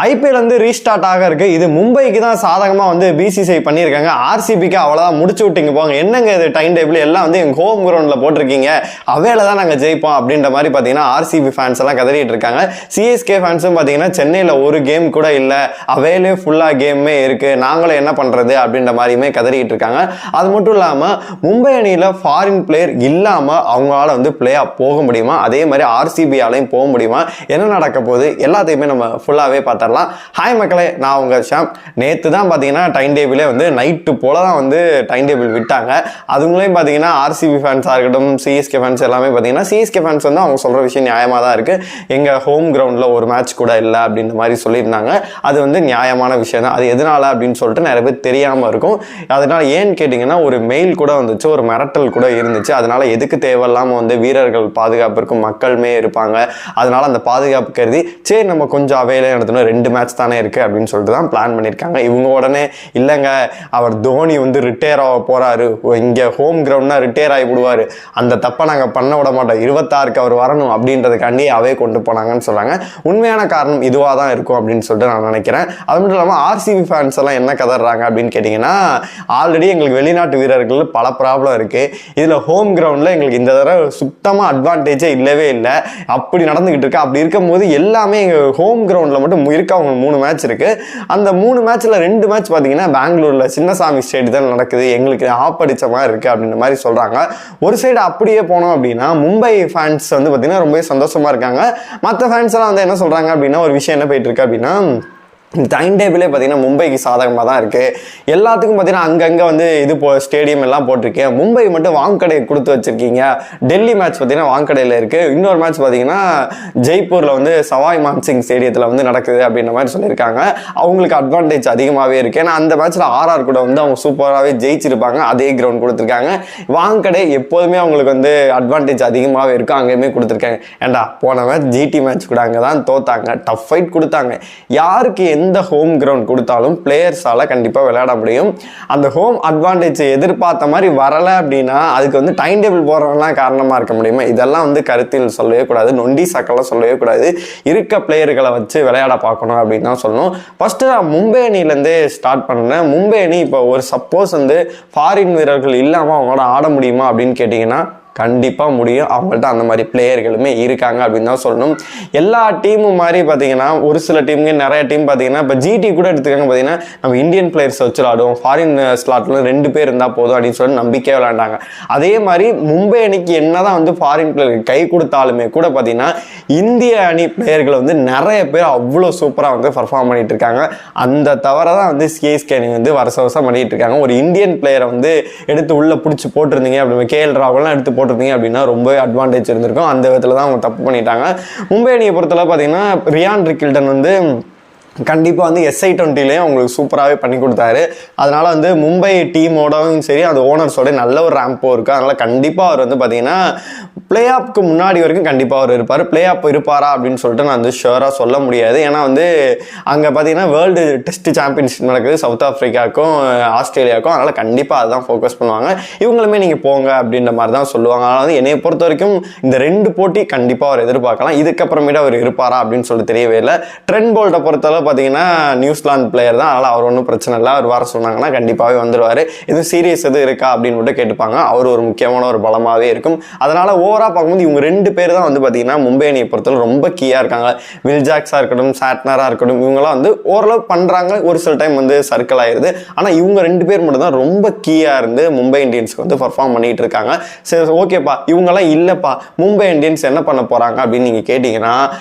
IPL வந்து restart ஆக இருக்கு. இது மும்பைக்கு தான் சாதகமாக வந்து பிசிசிஐ பண்ணியிருக்காங்க. ஆர்சிபிக்கு அவ்வளோதான் முடிச்சு விட்டீங்க போங்க, என்னங்க இது டைம் டேபிள் எல்லாம் வந்து எங்கள் ஹோம் கிரவுண்டில் போட்டிருக்கீங்க, அவையில தான் நாங்கள் ஜெயிப்போம் அப்படின்ற மாதிரி பார்த்தீங்கன்னா ஆர்சிபி ஃபேன்ஸ் எல்லாம் கதறிட்டு இருக்காங்க. சிஎஸ்கே ஃபேன்ஸும் பார்த்தீங்கன்னா சென்னையில் ஒரு கேம் கூட இல்லை, அவையிலே ஃபுல்லாக கேமே இருக்கு, நாங்களும் என்ன பண்ணுறது அப்படின்ற மாதிரியுமே கதறிட்டு இருக்காங்க. அது மட்டும் இல்லாமல் மும்பை அணியில் ஃபாரின் பிளேயர் இல்லாமல் அவங்களால வந்து பிளே ஆஃப் போக முடியுமா, அதே மாதிரி ஆர்சிபியாலையும் போக முடியுமா, என்ன நடக்க போகுது எல்லாத்தையுமே நம்ம ஃபுல்லாகவே பார்த்தோம். ஹாய் மக்களே, நான் உங்க ஷாம். நேற்று தான் பார்த்தீங்கன்னா டைம் டேபிளே வந்து நைட்டு போல தான் வந்து டைம் டேபிள் விட்டாங்க. அதுங்களையும் பார்த்தீங்கன்னா ஆர்சிபி ஃபேன்ஸாக இருக்கட்டும், சிஎஸ்கே ஃபேன்ஸ் எல்லாமே பார்த்தீங்கன்னா சிஎஸ்கே ஃபேன்ஸ் வந்து அவங்க சொல்கிற விஷயம் நியாயமாக தான் இருக்குது. எங்கள் ஹோம் கிரவுண்டில் ஒரு மேட்ச் கூட இல்லை அப்படின்ற மாதிரி சொல்லியிருந்தாங்க. அது வந்து நியாயமான விஷயம் தான். அது எதனால அப்படின்னு சொல்லிட்டு நிறைய பேர் தெரியாமல் இருக்கும். அதனால ஏன்னு கேட்டிங்கன்னா ஒரு மெயில் கூட வந்துச்சு, ஒரு மிரட்டல் கூட இருந்துச்சு. அதனால எதுக்கு தேவையில்லாமல் வந்து வீரர்கள் பாதுகாப்பிற்கும் மக்களுமே இருப்பாங்க, அதனால அந்த பாதுகாப்பு கருதி சரி நம்ம கொஞ்சம் அவையிலே நடத்தணும், 2 மேட்ச் தானே இருக்கு அப்படின்னு சொல்லிட்டு தான் பிளான் பண்ணியிருக்காங்க. இவங்க உடனே இல்லைங்க அவர் தோனி வந்து ரிட்டையர் ஆக போறாரு, இங்கே ஹோம் கிரவுண்ட்னா ரிட்டையர் ஆகி விடுவார், அந்த தப்பை நாங்கள் பண்ண விட மாட்டோம், 26க்கு அவர் வரணும் அப்படின்றதுக்காண்டி அவே கொண்டு போனாங்கன்னு சொல்றாங்க. உண்மையான காரணம் இதுவாக தான் இருக்கும் அப்படின்னு சொல்லிட்டு நான் நினைக்கிறேன். அது மட்டும் இல்லாமல் ஆர்சிபி ஃபேன்ஸ் எல்லாம் என்ன கதறாங்க அப்படின்னு கேட்டிங்கன்னா, ஆல்ரெடி எங்களுக்கு வெளிநாட்டு வீரர்கள் பல ப்ராப்ளம் இருக்கு, இதில் ஹோம் கிரவுண்டில் எங்களுக்கு இந்த தடவை சுத்தமாக அட்வான்டேஜே இல்லவே இல்லை, அப்படி நடந்துகிட்டு இருக்கு. அப்படி இருக்கும்போது எல்லாமே எங்கள் ஹோம் கிரவுண்டில் மட்டும் இருக்க அவங்க 3 மேட்ச் இருக்கு. அந்த 3 மேட்ச்ல 2 மேட்ச் பார்த்தீங்கன்னா பெங்களூர்ல சின்னசாமி ஸ்டேடியத்தில் நடக்குது, எங்களுக்கு ஆப்படிச்ச மாதிரி இருக்கு அப்படின்ற மாதிரி சொல்றாங்க. ஒரு சைடு அப்படியே போனோம் அப்படின்னா மும்பை ஃபேன்ஸ் வந்து பார்த்தீங்கன்னா ரொம்ப சந்தோஷமா இருக்காங்க. மற்ற ஃபேன்ஸ் எல்லாம் வந்து என்ன சொல்றாங்க அப்படின்னா, ஒரு விஷயம் என்ன போயிட்டு இருக்கு அப்படின்னா, டைம் டேபிளே பார்த்தீங்கன்னா மும்பைக்கு சாதகமாக தான் இருக்குது. எல்லாத்துக்கும் பார்த்தீங்கன்னா அங்கங்கே வந்து இது ஸ்டேடியம் எல்லாம் போட்டிருக்கேன், மும்பை மட்டும் வாங்கடை கொடுத்து வச்சுருக்கீங்க. டெல்லி மேட்ச் பார்த்தீங்கன்னா வாங்கடையில் இருக்குது, இன்னொரு மேட்ச் பார்த்தீங்கன்னா ஜெய்ப்பூரில் வந்து சவாய் மான்சிங் ஸ்டேடியத்தில் வந்து நடக்குது அப்படின்ற மாதிரி சொல்லியிருக்காங்க. அவங்களுக்கு அட்வான்டேஜ் அதிகமாகவே இருக்குது. ஏன்னா அந்த மேட்ச்சில் ஆர்ஆர் கூட வந்து அவங்க சூப்பராகவே ஜெயிச்சிருப்பாங்க, அதே கிரவுண்ட் கொடுத்துருக்காங்க. வாங்கடை எப்போதுமே அவங்களுக்கு வந்து அட்வான்டேஜ் அதிகமாகவே இருக்கும், அங்கேயுமே கொடுத்துருக்காங்க. ஏண்டா போன மேட்ச் ஜிடி மேட்ச் கூட அங்கே தான் தோத்தாங்க, டஃப் ஃபைட் கொடுத்தாங்க. யாருக்கு எந்த ஹோம் கிரவுண்ட் கொடுத்தாலும் பிளேயர்ஸால கண்டிப்பாக விளையாட முடியும். அந்த ஹோம் அட்வான்டேஜ் எதிர்பார்த்த மாதிரி வரலை அப்படின்னா அதுக்கு வந்து டைம் டேபிள் போடுறவங்கலாம் காரணமாக இருக்க முடியுமா? இதெல்லாம் வந்து கருத்தில் சொல்லவே கூடாது, நொண்டி சாக்கெல்லாம் சொல்லவே கூடாது. இருக்க பிளேயர்களை வச்சு விளையாட பார்க்கணும் அப்படின்னு தான் சொல்லணும். ஃபர்ஸ்ட் நான் மும்பை அணிலேருந்தே ஸ்டார்ட் பண்ணேன். மும்பை அணி இப்போ ஒரு சப்போஸ் வந்து ஃபாரின் வீரர்கள் இல்லாமல் அவங்களோட ஆட முடியுமா அப்படின்னு கேட்டிங்கன்னா கண்டிப்பாக முடியும். அவங்கள்ட்ட அந்த மாதிரி பிளேயர்களுமே இருக்காங்க அப்படின்னு தான் சொல்லணும். எல்லா டீமும் மாதிரி பார்த்தீங்கன்னா ஒரு சில டீமுங்க நிறைய டீம் பார்த்தீங்கன்னா இப்போ ஜிடி கூட எடுத்துக்காங்க, பார்த்தீங்கன்னா நம்ம இந்தியன் பிளேயர்ஸ் வச்சு விளாடுவோம், ஃபாரின் ஸ்லாட்ல 2 பேர் இருந்தால் போதும் அப்படின்னு சொல்லி நம்பிக்கையாக விளையாண்டாங்க. அதே மாதிரி மும்பை அணிக்கு என்னதான் வந்து ஃபாரின் பிளேயர் கை கொடுத்தாலுமே கூட பார்த்தீங்கன்னா இந்திய அணி பிளேயர்களை வந்து நிறைய பேர் அவ்வளோ சூப்பராக வந்து பர்ஃபார்ம் பண்ணிட்டு இருக்காங்க. அந்த தவிர தான் வந்து சிஎஸ்கே அணி வந்து வருஷம் பண்ணிட்டு இருக்காங்க. ஒரு இந்தியன் பிளேயரை வந்து எடுத்து உள்ள பிடிச்சி போட்டிருந்தீங்க அப்படி கேஎல் ராகுல்லாம் எடுத்து போட்டிருந்தீங்க அப்படின்னா ரொம்ப அட்வான்டேஜ் இருந்திருக்கும். அந்த விதத்தில் தான் அவங்க தப்பு பண்ணிட்டாங்க. மும்பை அணியை பொறுத்தளவு பார்த்தீங்கன்னா ரியான் ரிக்கில்டன் வந்து கண்டிப்பாக வந்து SI20லேயும் அவங்களுக்கு சூப்பராகவே பண்ணி கொடுத்தாரு. அதனால் வந்து மும்பை டீமோடவும் சரி அந்த ஓனர்ஸோட நல்ல ஒரு ரேம்போ இருக்குது. அதனால் கண்டிப்பாக அவர் வந்து பார்த்தீங்கன்னா பிளே ஆஃப்க்கு முன்னாடி வரைக்கும் கண்டிப்பாக அவர் இருப்பார். பிளே ஆஃப் இருப்பாரா அப்படின்னு சொல்லிட்டு நான் வந்து ஷுவராக சொல்ல முடியாது. ஏன்னா வந்து அங்கே பார்த்தீங்கன்னா வேர்ல்டு டெஸ்ட் சாம்பியன்ஷிப் நடக்குது சவுத் ஆஃப்ரிக்காவுக்கும் ஆஸ்திரேலியாவுக்கும், அதனால் கண்டிப்பாக அதுதான் ஃபோக்கஸ் பண்ணுவாங்க. இவங்களுமே நீங்கள் போங்க அப்படின்ற மாதிரி தான் சொல்லுவாங்க. அதனால் வந்து என்னை பொறுத்த வரைக்கும் இந்த 2 போட்டி கண்டிப்பாக அவர் எதிர்பார்க்கலாம். இதுக்கப்புறமேட்டு அவர் இருப்பாரா அப்படின்னு சொல்லிட்டு தெரியவே இல்லை. ட்ரெண்ட் போல்ட்டை பொறுத்தளவு பார்த்தீங்கன்னா நியூசிலாந்து பிளேயர் தான், அதனால் அவர் ஒன்றும் பிரச்சனை இல்லை. அவர் வர சொன்னாங்கன்னா கண்டிப்பாகவே வந்துடுவார். எதுவும் சீரியஸ் எதுவும் இருக்கா அப்படின்னு மட்டும் கேட்டுப்பாங்க. அவர் ஒரு முக்கியமான ஒரு பலமாகவே இருக்கும். அதனால் ஓவராக பார்க்கும்போது இவங்க 2 பேர் தான் வந்து பார்த்தீங்கன்னா மும்பை அணியை பொறுத்தவரை ரொம்ப கீயாக இருக்காங்க. வில் ஜாக்ஸாக இருக்கட்டும், சாட்னராக இருக்கட்டும், இவங்களாம் வந்து ஓரளவு பண்ணுறாங்க. ஒரு சில டைம் வந்து சர்க்கிள் ஆயிடுது. ஆனால் இவங்க 2 பேர் மட்டும் தான் ரொம்ப கீயாக இருந்து மும்பை இந்தியன்ஸ்க்கு வந்து பர்ஃபார்ம் பண்ணிட்டு இருக்காங்க. சரி ஓகேப்பா, இவங்கெல்லாம் இல்லைப்பா மும்பை இந்தியன்ஸ் என்ன பண்ண போகிறாங்க அப்படின்னு நீங்கள் கேட்டிங்கன்னா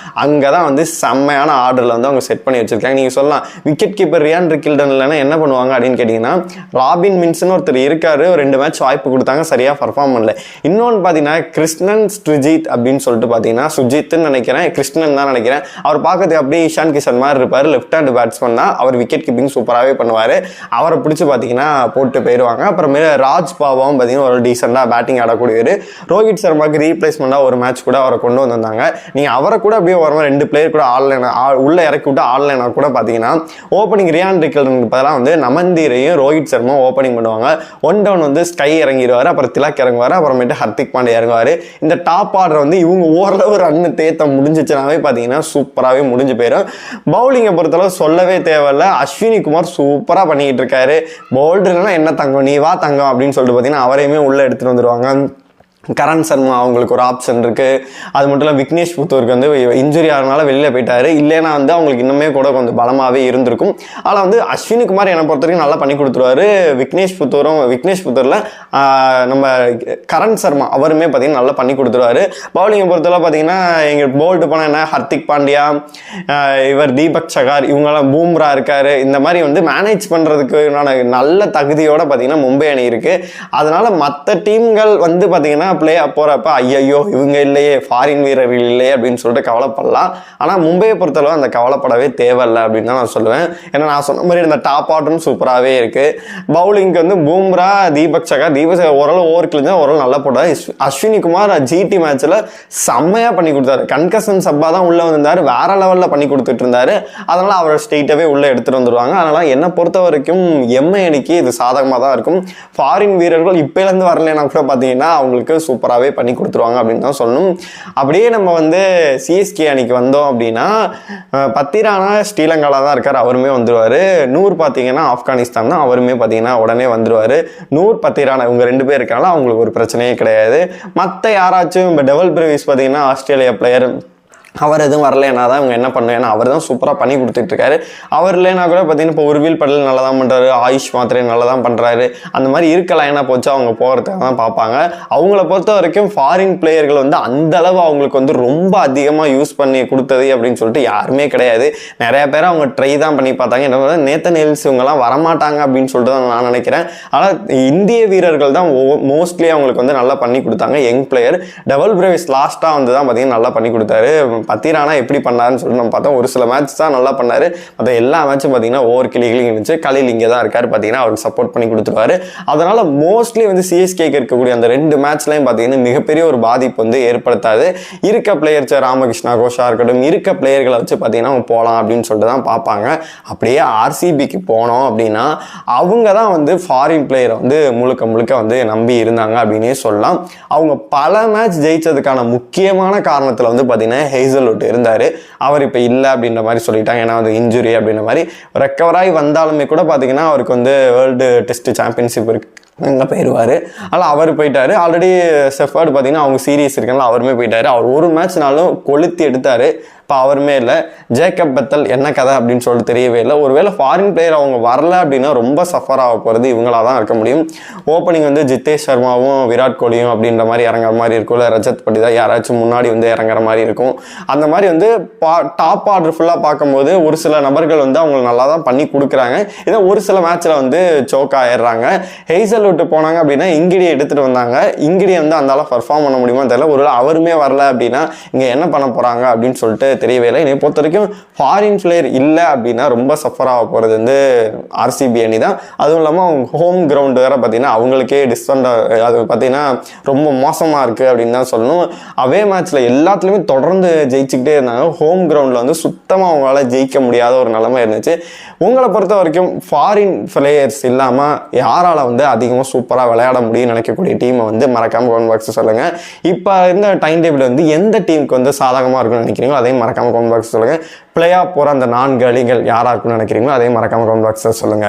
அங்கே தான் வந்து செம்மையான ஆர்டரில் வந்து அவங்க செட் பண்ணி வச்சிருக்காங்க. நீங்கள் சொல்லலாம் விக்கெட் கீப்பர் ரியான் ரிக்கில்டன் இல்லைன்னா என்ன பண்ணுவாங்க அப்படின்னு கேட்டிங்கன்னா, ராபின் மின்ஸ்னு ஒருத்தர் இருக்காரு, 2 மேட்ச் வாய்ப்பு கொடுத்தாங்க, சரியாக பர்ஃபார்ம் பண்ணல. இன்னொன்று பார்த்தீங்கன்னா கிருஷ்ணன் ஸ்ருஜித் அப்படின்னு சொல்லிட்டு பார்த்தீங்கன்னா சுஜித்னு நினைக்கிறேன், கிருஷ்ணன் தான் நினைக்கிறேன். அவர் பார்க்கறதுக்கு அப்படியே இஷான் கிஷன் மாதிரி இருப்பார், லெஃப்ட் ஹேண்ட் பேட்ஸ்மேன் தான். அவர் விக்கெட் கீப்பிங் சூப்பராகவே பண்ணுவார். அவரை பிடிச்சி பார்த்தீங்கன்னா போட்டு போயிடுவாங்க. அப்புறமேல ராஜ் பாவாவும் பார்த்தீங்கன்னா ஒரு டீசெண்டாக பேட்டிங் ஆடக்கூடியவர். ரோஹித் சர்மாவுக்கு ரீப்ளேஸ்மெண்ட்டாக ஒரு மேட்ச் கூட அவரை கொண்டு வந்திருந்தாங்க. நீங்கள் அவரை கூட அப்படியே வர 2 பிளேயர் கூட ஆன்லைன் உள்ளே இறக்கி விட்டு ஆன்லைன் வரலைன்னா கூட பார்த்தீங்கன்னா ஓப்பனிங் ரியான் ரிக்கல்டனுக்கு பதிலாக வந்து நமந்தீரையும் ரோஹித் சர்மா ஓப்பனிங் பண்ணுவாங்க. 1 டவுன் வந்து ஸ்கை இறங்கிடுவார், அப்புறம் திலக் இறங்குவார், அப்புறமேட்டு ஹர்திக் பாண்டியா இறங்குவார். இந்த டாப் ஆர்டர் வந்து இவங்க ஓரளவு ரன் தேத்த முடிஞ்சிச்சுனாவே பார்த்தீங்கன்னா சூப்பராகவே முடிஞ்சு போயிடும். பவுலிங்கை பொறுத்தளவு சொல்லவே தேவையில்ல, அஸ்வினி குமார் சூப்பராக பண்ணிக்கிட்டு இருக்காரு. பவுல்டர்னா என்ன தங்கம், நீ வா தங்கம் அப்படின்னு சொல்லிட்டு பார்த்தீங்கன்னா அவரையுமே உள்ளே எடுத்துகிட்டு வந்துடுவாங்க. கரண் சர்மா அவங்களுக்கு ஒரு ஆப்ஷன் இருக்குது. அது மட்டும் இல்லை, விக்னேஷ் புத்தூருக்கு வந்து இன்ஜுரி ஆகிறதுனால வெளியில் போயிட்டாரு. இல்லைன்னா வந்து அவங்களுக்கு இன்னுமே கூட கொஞ்சம் பலமாகவே இருந்திருக்கும். ஆனால் வந்து அஸ்வினி குமார் என்னை பொறுத்த வரைக்கும் நல்லா பண்ணி கொடுத்துருவாரு. விக்னேஷ் புத்தூரில் நம்ம கரண் சர்மா அவருமே பார்த்தீங்கன்னா நல்லா பண்ணி கொடுத்துருவாரு. பவுலிங்கை பொறுத்தவரை பார்த்தீங்கன்னா எங்கள் போல்டு போனால் என்ன, ஹர்திக் பாண்டியா, இவர் தீபக் சகார், இவங்கெல்லாம் பூம்ரா இருக்கார். இந்த மாதிரி வந்து மேனேஜ் பண்ணுறதுக்கு நல்ல தகுதியோடு பார்த்தீங்கன்னா மும்பை அணி இருக்குது. அதனால் மற்ற டீம்கள் வந்து பார்த்தீங்கன்னா பிளே போறப்ப ஐயோ இவங்க இல்லையே, ஃபாரின் வீரர்கள் இல்லையே அப்படின்னு சொல்லிட்டு கவலைப்படலாம். ஆனால் மும்பையை பொறுத்தளவு அந்த கவலைப்படவே தேவையில்லை அப்படின்னு தான் நான் சொல்லுவேன். ஏன்னா நான் சொன்ன மாதிரி இந்த டாப் ஆர்டரும் சூப்பராகவே இருக்கு. பவுலிங்க்கு வந்து பூம்ரா, தீபக் சகார் ஓரளவு ஓவர் கிழிஞ்சா ஓரளவு நல்லா போட்டார். அஸ்வினி குமார் ஜிடி மேட்ச்ல செம்மையா பண்ணி கொடுத்தாரு. கன்கஷன் சப்பா தான் உள்ள வந்திருந்தாரு, வேற லெவல்ல பண்ணி கொடுத்துட்டு இருந்தாரு. அதனால அவரை ஸ்ட்ரெயிட்டாவே உள்ள எடுத்துட்டு வந்துருவாங்க. அதனால என்னை பொறுத்த வரைக்கும் எம்ஐ அணிக்கு இது சாதகமாக தான் இருக்கும். ஃபாரின் வீரர்கள் இப்பல இருந்து வரலன்னா கூட பார்த்தீங்கன்னா அவங்களுக்கு சூப்பராகவே பண்ணி கொடுத்துருவாங்க அப்படின்னு தான் சொல்லணும். அப்படியே நம்ம வந்து சிஎஸ்கே அணிக்கு வந்தோம் அப்படின்னா பத்திரானா ஸ்ரீலங்காவில் தான் இருக்கார், அவருமே வந்துடுவார். நூர் பார்த்தீங்கன்னா ஆப்கானிஸ்தான் தான், அவருமே பார்த்தீங்கன்னா உடனே வந்துடுவார். நூர் பத்திரானா இவங்க 2 பேர் இருக்காங்களா, அவங்களுக்கு ஒரு பிரச்சனையே கிடையாது. மற்ற யாராச்சும் இப்போ டெவல் பிரேவிஸ் பார்த்தீங்கன்னா ஆஸ்திரேலியா பிளேயர், அவர் எதுவும் வரலைன்னா தான் இவங்க என்ன பண்ணுவேன், ஏன்னா அவர் தான் சூப்பராக பண்ணி கொடுத்துட்ருக்காரு. அவர் இல்லைன்னா கூட பார்த்தீங்கன்னா இப்போ உர்வில் பட்டேல் நல்லா தான் பண்ணுறாரு, ஆயுஷ் மாத்திரை நல்லா தான் பண்ணுறாரு. அந்த மாதிரி இருக்கலாம், ஏன்னா போச்சு அவங்க போகிறதுக்காக தான் பார்ப்பாங்க. அவங்கள பொறுத்த வரைக்கும் ஃபாரின் பிளேயர்கள் வந்து அந்த அளவு அவங்களுக்கு வந்து ரொம்ப அதிகமாக யூஸ் பண்ணி கொடுத்தது அப்படின்னு சொல்லிட்டு யாருமே கிடையாது. நிறைய பேர் அவங்க ட்ரை தான் பண்ணி பார்த்தாங்க. என்ன நேத்தன் எல்ஸ் இவங்கெல்லாம் வரமாட்டாங்க அப்படின்னு சொல்லிட்டு தான் நான் நினைக்கிறேன். ஆனால் இந்திய வீரர்கள் தான் மோஸ்ட்லி அவங்களுக்கு வந்து நல்லா பண்ணி கொடுத்தாங்க. யங் பிளேயர் டெவல் பிரேவிஸ் லாஸ்ட்டாக வந்து தான் பார்த்தீங்கன்னா நல்லா பண்ணி கொடுத்தாரு. பத்திரானா எப்படி பண்ணாருன்னு சொல்லிட்டு நம்ம பார்த்தோம். ஒரு சில மேட்ச் தான் நல்லா பண்ணாரு, மற்ற எல்லா மேட்சும் பார்த்தீங்கன்னா ஓவர் கிளிகளும் இருந்துச்சு. கலில் இங்கே தான் இருக்காரு, பார்த்தீங்கன்னா அவருக்கு சப்போர்ட் பண்ணி கொடுத்துருவாரு. அதனால மோஸ்ட்லி வந்து சிஎஸ்கேக்கு இருக்கக்கூடிய அந்த 2 மேட்ச்லையும் பார்த்தீங்கன்னா மிகப்பெரிய ஒரு பாதிப்பு வந்து ஏற்படுத்தாது. இருக்க பிளேயர்ஸ் ராமகிருஷ்ணா கோஷா இருக்கட்டும், இருக்க பிளேயர்களை வச்சு பார்த்தீங்கன்னா போகலாம் அப்படின்னு சொல்லிட்டு தான் பார்ப்பாங்க. அப்படியே ஆர்சிபிக்கு போனோம் அப்படின்னா அவங்க தான் வந்து ஃபாரின் பிளேயரை வந்து முழுக்க வந்து நம்பி இருந்தாங்க அப்படின்னே சொல்லலாம். அவங்க பல மேட்ச் ஜெயிச்சதுக்கான முக்கியமான காரணத்தில் வந்து பார்த்தீங்கன்னா ஹேசல்வுட் இருந்தார். அவர் இப்போ இல்லை அப்படின்ற மாதிரி சொல்லிட்டாங்க. ஏன்னா அது இன்ஜுரி அப்படின்ற மாதிரி ரெக்கவராகி வந்தாலுமே கூட பார்த்தீங்கன்னா அவருக்கு வந்து வேர்ல்டு டெஸ்ட் சாம்பியன்ஷிப் இருக்கு, அங்கே போயிடுவார். ஆனால் அவர் போயிட்டார். ஆல்ரெடி செஃபர்டு பார்த்தீங்கன்னா அவங்க சீரியஸ் இருக்காங்களா, அவருமே போயிட்டார். அவர் ஒரு மேட்ச்னாலும் கொளுத்தி எடுத்தார். இப்போ அவருமே இல்லை. ஜேக்கப் பெத்தல் என்ன கதை அப்படின்னு சொல்லிட்டு தெரியவே இல்லை. ஒருவேளை ஃபாரின் பிளேயர் அவங்க வரல அப்படின்னா ரொம்ப சஃபர் ஆக போகிறது இவங்களாக தான் இருக்க முடியும். ஓப்பனிங் வந்து ஜித்தேஷ் சர்மாவும் விராட் கோலியும் அப்படின்ற மாதிரி இறங்குற மாதிரி இருக்கும். இல்லை ரஜத் பட்டிதா யாராச்சும் முன்னாடி வந்து இறங்குற மாதிரி இருக்கும். அந்த மாதிரி வந்து டாப் ஆர்டர் ஃபுல்லாக பார்க்கும்போது ஒரு சில நபர்கள் வந்து அவங்க நல்லா தான் பண்ணி கொடுக்குறாங்க. இதை ஒரு சில மேட்ச்சில் வந்து சோக் ஆயிடுறாங்க. ஹேசல்வுட் போனாங்க அப்படின்னா இங்கிடியை எடுத்துகிட்டு வந்தாங்க. இங்கிடியை வந்து அந்த அளவு பர்ஃபார்ம் பண்ண முடியுமா தெரியல. ஒருவேளை அவருமே வரல அப்படின்னா இங்கே என்ன பண்ண போகிறாங்க அப்படின்னு சொல்லிட்டு தெரியவே இல்லை. என்னை பொறுத்த வரைக்கும் ஃபாரின் பிளேயர் இல்லை அப்படின்னா ரொம்ப சஃபர் ஆக போகிறது வந்து ஆர்சிபி அணி தான். அதுவும் இல்லாமல் அவங்க ஹோம் கிரவுண்டு வேறு பார்த்தீங்கன்னா அவங்களுக்கே அது பார்த்தீங்கன்னா ரொம்ப மோசமாக இருக்குது அப்படின்னு தான் சொல்லணும். அவே மேட்ச்சில் எல்லாத்துலேயுமே தொடர்ந்து ஜெயிச்சுக்கிட்டே இருந்தாங்க. ஹோம் கிரவுண்டில் வந்து சுத்தமாக அவங்களால ஜெயிக்க முடியாத ஒரு நிலைமை இருந்துச்சு. உங்களை பொறுத்த வரைக்கும் ஃபாரின் பிளேயர்ஸ் இல்லாமல் யாரால் வந்து அதிகமாக சூப்பராக விளையாட முடியும்னு நினைக்கக்கூடிய டீமை வந்து மறக்காமல் கமெண்ட் பாக்ஸ் சொல்லுங்கள். இப்போ இந்த டைம் டேபிள் வந்து எந்த டீமுக்கு வந்து சாதகமாக இருக்குன்னு நினைக்கிறீங்களோ அதையும் மறக்காம கமெண்ட் பாக்ஸ் சொல்லுங்க. பிளே ஆஃப் போற அந்த 4 அணிகள் யாரா இருக்குன்னு நினைக்கிறீங்களோ அதையும் மறக்காம கமெண்ட் பாக்ஸ்ல சொல்லுங்க.